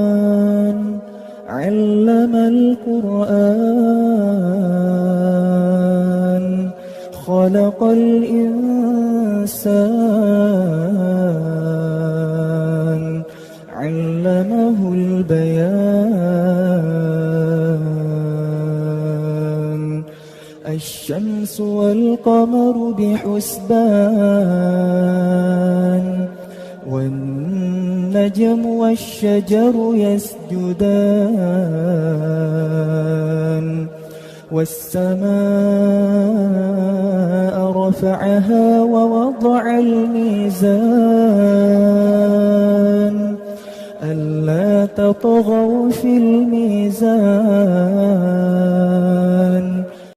الرحمن علم القرآن خلق الإنسان علمه البيان الشمس والقمر بحسبان والنجم والشجر يسجدان والسماء رفعها ووضع الميزان ألا تطغوا في الميزان